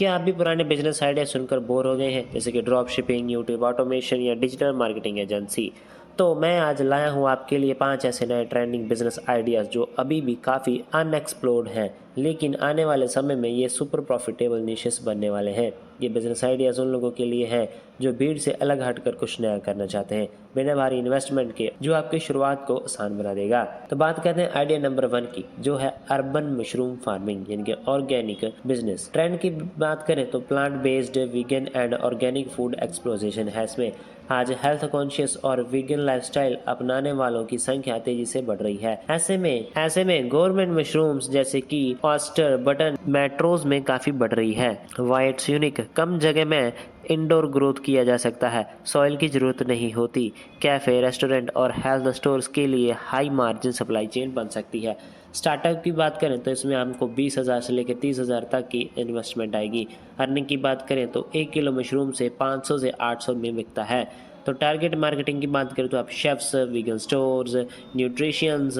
क्या आप भी पुराने बिजनेस आइडिया सुनकर बोर हो गए हैं, जैसे कि ड्रॉप शिपिंग, यूट्यूब ऑटोमेशन या डिजिटल मार्केटिंग एजेंसी? तो मैं आज लाया हूँ आपके लिए 5 ऐसे नए ट्रेंडिंग बिजनेस आइडियाज़ जो अभी भी काफ़ी अनएक्सप्लोर्ड हैं, लेकिन आने वाले समय में ये सुपर प्रॉफिटेबल निशेस बनने वाले हैं। ये बिजनेस आइडियाज़ उन लोगों के लिए हैं जो भीड़ से अलग हटकर कुछ नया करना चाहते हैं, बिना भारी इन्वेस्टमेंट के, जो आपकी शुरुआत को आसान बना देगा। तो बात करते हैं आइडिया नंबर 1 की, जो है अर्बन मशरूम फार्मिंग यानी कि ऑर्गेनिक बिजनेस। ट्रेंड की बात करें तो plant based vegan and organic food explosion है इसमें। आज हेल्थ कॉन्शियस और वीगन लाइफस्टाइल अपनाने वालों की संख्या तेजी से बढ़ रही है। ऐसे में गवर्नमेंट मशरूम्स जैसे कि ऑस्टर बटन मेट्रोज में काफी बढ़ रही है। वाइट्स यूनिक, कम जगह में इंडोर ग्रोथ किया जा सकता है, सॉइल की जरूरत नहीं होती। कैफे, रेस्टोरेंट और हेल्थ स्टोर्स के लिए हाई मार्जिन सप्लाई चेन बन सकती है। स्टार्टअप की बात करें तो इसमें हमको 20,000 से लेकर 30,000 तक की इन्वेस्टमेंट आएगी। अर्निंग की बात करें तो 1 किलो मशरूम से 500 से 800 में बिकता है। तो टारगेट मार्केटिंग की बात करें तो आप शेफ्स, वीगन स्टोर्स, न्यूट्रिशियंस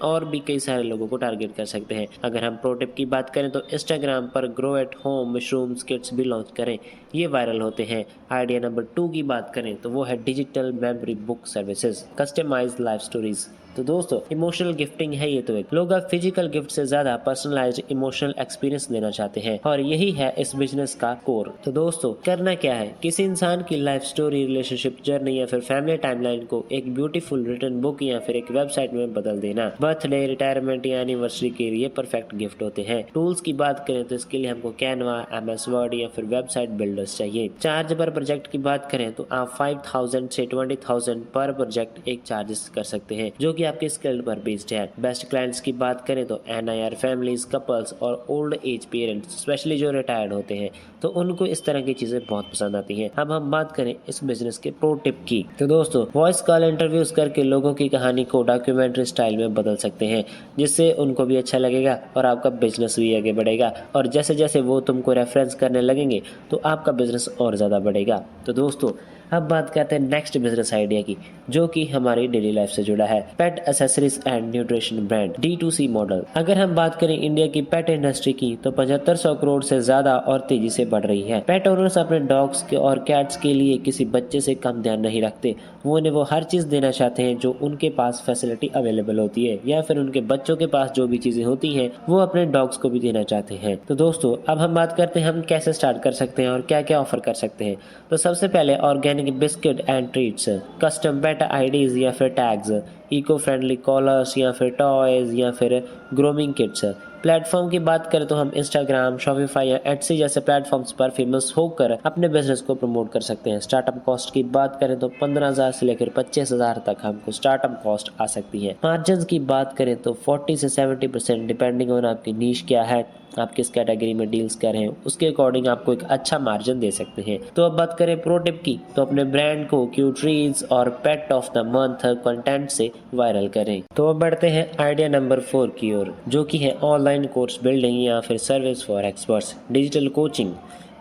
और भी कई सारे लोगों को टारगेट कर सकते हैं। अगर हम प्रो टिप की बात करें तो इंस्टाग्राम पर grow at home mushrooms kits भी लॉन्च करें, ये वायरल होते हैं। आइडिया नंबर 2 की बात करें तो वो है digital memory book services, customized life stories. तो दोस्तों, इमोशनल गिफ्टिंग है ये। तो एक लोग अब फिजिकल गिफ्ट से ज्यादा पर्सनलाइज्ड इमोशनल एक्सपीरियंस देना चाहते हैं और यही है इस बिजनेस का कोर। तो दोस्तों, करना क्या है, किसी इंसान की लाइफ स्टोरी, रिलेशनशिप जर्नी या फिर फैमिली टाइमलाइन को एक ब्यूटीफुल रिटर्न बुक या फिर एक वेबसाइट में बदल देना। बर्थडे, रिटायरमेंट या एनिवर्सरी के लिए परफेक्ट गिफ्ट होते हैं। टूल्स की बात करें तो इसके लिए हमको कैनवा, MS वर्ड या फिर वेबसाइट बिल्डर्स चाहिए। चार्ज पर प्रोजेक्ट की बात करें तो आप 5,000 से 20,000 पर प्रोजेक्ट एक चार्जेस कर सकते हैं, जो कि आपके स्किल पर बेस्ड है। बेस्ट क्लाइंट्स की बात करें तो NIR फैमिलीज, कपल्स और ओल्ड एज पेरेंट्स, स्पेशली जो रिटायर्ड होते हैं, तो उनको इस तरह की चीजें बहुत पसंद आती हैं। अब हम बात करें इस बिजनेस के प्रो टिप की, तो दोस्तों, वॉइस कॉल इंटरव्यूज करके लोगों की कहानी को डॉक्यूमेंट्री स्टाइल में बदल सकते हैं, जिससे उनको भी अच्छा लगेगा और आपका बिजनेस भी आगे बढ़ेगा। और जैसे जैसे वो तुमको रेफरेंस करने लगेंगे तो आपका बिजनेस और ज़्यादा बढ़ेगा। तो दोस्तों, अब बात करते हैं नेक्स्ट बिजनेस आइडिया की, जो कि हमारी डेली लाइफ से जुड़ा है। Pet accessories and nutrition brand, D2C model. अगर हम बात करें इंडिया की पेट इंडस्ट्री की, तो 7500 करोड़ से ज्यादा और तेजी से बढ़ रही है। पेट ओनर्स अपने डॉग्स के और कैट्स के लिए किसी बच्चे से कम ध्यान नहीं रखते। वो हर चीज देना चाहते हैं जो उनके पास फैसिलिटी अवेलेबल होती है, या फिर उनके बच्चों के पास जो भी चीजें होती हैं वो अपने डॉग्स को भी देना चाहते हैं। तो दोस्तों, अब हम बात करते हैं हम कैसे स्टार्ट कर सकते हैं और क्या क्या ऑफर कर सकते हैं। तो सबसे पहले organic biscuit and treats, custom pet IDs या फिर टैग्स, इको फ्रेंडली कॉलर्स या फिर टॉयज या फिर ग्रूमिंग किट्स। प्लेटफॉर्म की बात करें तो हम इंस्टाग्राम, शॉपिफाई या एटसी जैसे प्लेटफॉर्म्स पर फेमस होकर अपने बिजनेस को प्रमोट कर सकते हैं। स्टार्टअप कॉस्ट की बात करें तो 15,000 से लेकर 25,000 तक हमको स्टार्टअप कॉस्ट आ सकती है। मार्जिन की बात करें तो 40 से 70% डिपेंडिंग ऑन आपकी नीश क्या है, आप किस कैटेगरी में डील्स कर रहे हैं, उसके अकॉर्डिंग आपको एक अच्छा मार्जिन दे सकते हैं। तो अब बात करें प्रो टिप की, तो अपने ब्रांड को क्यूट रील्स और पेट ऑफ द मंथ कंटेंट से वायरल करें। तो अब बढ़ते हैं आइडिया नंबर 4 की ओर, जो कि है ऑनलाइन कोर्स बिल्डिंग या फिर service for experts, digital coaching.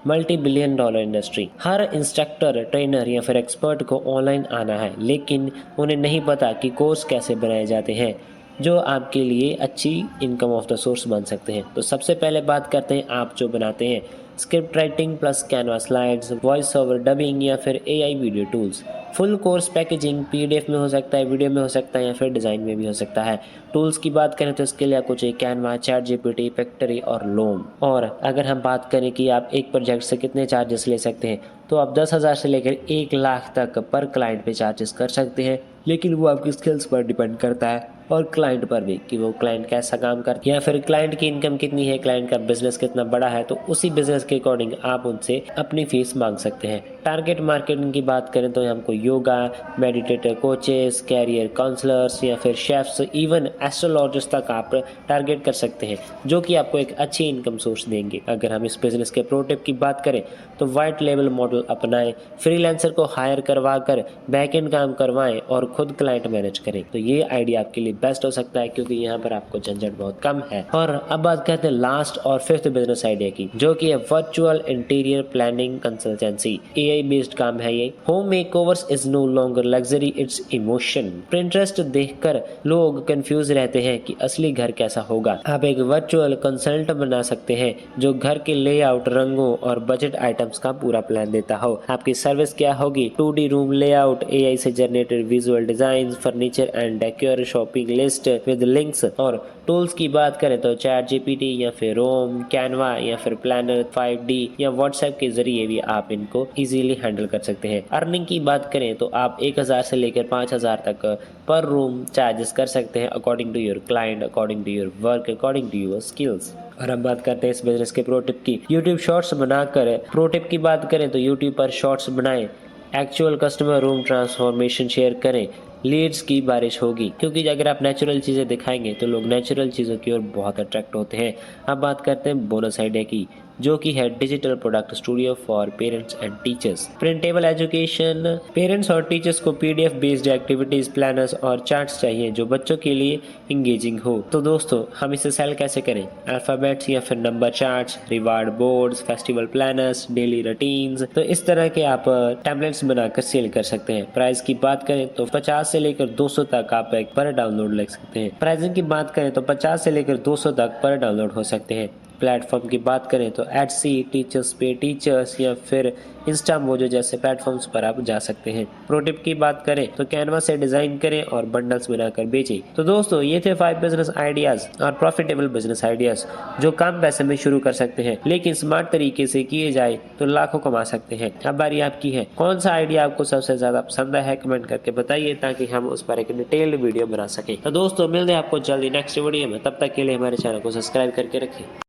$multi-billion industry. Her instructor, trainer या फिर एक्सपर्ट को ऑनलाइन आना है, लेकिन उन्हें नहीं पता कि कोर्स कैसे बनाए जाते हैं जो आपके लिए अच्छी इनकम ऑफ द सोर्स बन सकते हैं। तो सबसे पहले बात करते हैं आप जो बनाते हैं script writing plus Canva slides, voice over dubbing या फिर AI video tools. Full course packaging PDF में हो सकता है, वीडियो में हो सकता है या फिर डिज़ाइन में भी हो सकता है। टूल्स की बात करें तो इसके लिए आपको चाहिए कैनवा, ChatGPT, फैक्टरी और लोम। और अगर हम बात करें कि आप एक प्रोजेक्ट से कितने चार्जेस ले सकते हैं, तो आप 10,000 से लेकर 1 लाख तक पर क्लाइंट पे चार्जेस कर सकते हैं, लेकिन वो आपकी स्किल्स पर डिपेंड करता है और क्लाइंट पर भी कि वो क्लाइंट कैसा काम करता है या फिर क्लाइंट की इनकम कितनी है, क्लाइंट का बिजनेस कितना बड़ा है। तो उसी बिजनेस के अकॉर्डिंग आप उनसे अपनी फीस मांग सकते हैं। टारगेट मार्केटिंग की बात करें तो हमको yoga, meditator coaches, career counsellors या फिर शेफ्स, इवन एस्ट्रोलॉजिस्ट तक आप टारगेट कर सकते हैं, जो कि आपको एक अच्छी इनकम सोर्स देंगे। अगर हम इस बिजनेस के प्रो टिप की बात करें तो वाइट लेबल मॉडल अपनाएं, फ्रीलांसर को हायर करवा कर बैकएंड काम करवाएं और खुद क्लाइंट मैनेज करें। तो ये आइडिया आपके लिए बेस्ट हो सकता है, क्योंकि यहाँ पर आपको झंझट बहुत कम है। और अब बात करते हैं लास्ट और 5th बिजनेस आइडिया की, जो कि है virtual interior planning consultancy. AI based काम है ये। Home makeovers is no longer luxury, it's emotion. Pinterest देखकर लोग कंफ्यूज रहते हैं कि असली घर कैसा होगा। आप एक वर्चुअल कंसल्टेंट बना सकते हैं जो घर के लेआउट, रंगों और बजट आइटम्स का पूरा प्लान देता हो। आपकी सर्विस क्या होगी? 2D रूम लेआउट, AI से generated visual design, furniture and decor, shopping list with links. और टूल्स की बात करें तो चैट GPT या फिर रोम, कैनवा या फिर प्लानर, 5D या व्हाट्सएप के जरिए भी आप इनको इजीली हैंडल कर सकते हैं। अर्निंग की बात करें तो आप 1000 से लेकर 5000 तक पर रूम चार्जेस कर सकते हैं, according to your client, according to your work, according to your skills. और अब बात करते हैं इस बिजनेस के प्रो टिप की। यूट्यूब शॉर्ट्स बनाकर, प्रो टिप की बात करें तो यूट्यूब पर शॉर्ट्स बनाएं, actual customer room transformation share करें, लीड्स की बारिश होगी, क्योंकि अगर आप नेचुरल चीज़ें दिखाएंगे तो लोग नेचुरल चीज़ों की ओर बहुत अट्रैक्ट होते हैं। अब बात करते हैं बोनस आइडिया की, जो कि है digital product studio for parents and teachers. Printable education. Parents और टीचर्स को PDF बेस्ड एक्टिविटीज, प्लानर्स और चार्ट्स चाहिए जो बच्चों के लिए इंगेजिंग हो। तो दोस्तों, हम इसे सेल कैसे करें? अल्फाबेट्स या फिर number charts, reward boards, festival planners, daily routines. तो इस तरह के आप टेम्पलेट्स बनाकर सेल कर सकते हैं। प्राइस की बात करें तो 50 से लेकर 200 तक आप एक पर डाउनलोड ले सकते हैं। प्राइसिंग की बात करें तो 50 से लेकर 200 तक पर डाउनलोड हो सकते हैं। प्लेटफॉर्म की बात करें तो Etsy, टीचर्स पे टीचर्स या फिर इंस्टामोजो जैसे प्लेटफॉर्म्स पर आप जा सकते हैं। प्रो टिप की बात करें तो कैनवा से डिजाइन करें और बंडल्स बनाकर बेचें। तो दोस्तों, ये थे 5 बिजनेस आइडियाज और प्रॉफिटेबल बिजनेस आइडियाज जो कम पैसे में शुरू कर सकते हैं, लेकिन स्मार्ट तरीके से किए जाए तो लाखों कमा सकते हैं। अब बारी आपकी है, कौन सा आइडिया आपको सबसे ज्यादा पसंद है? कमेंट करके बताइए ताकि हम उस पर एक डिटेल्ड वीडियो बना सकें। तो दोस्तों, मिलते हैं आपको जल्दी नेक्स्ट वीडियो में। तब तक के लिए हमारे चैनल को सब्सक्राइब करके रखें।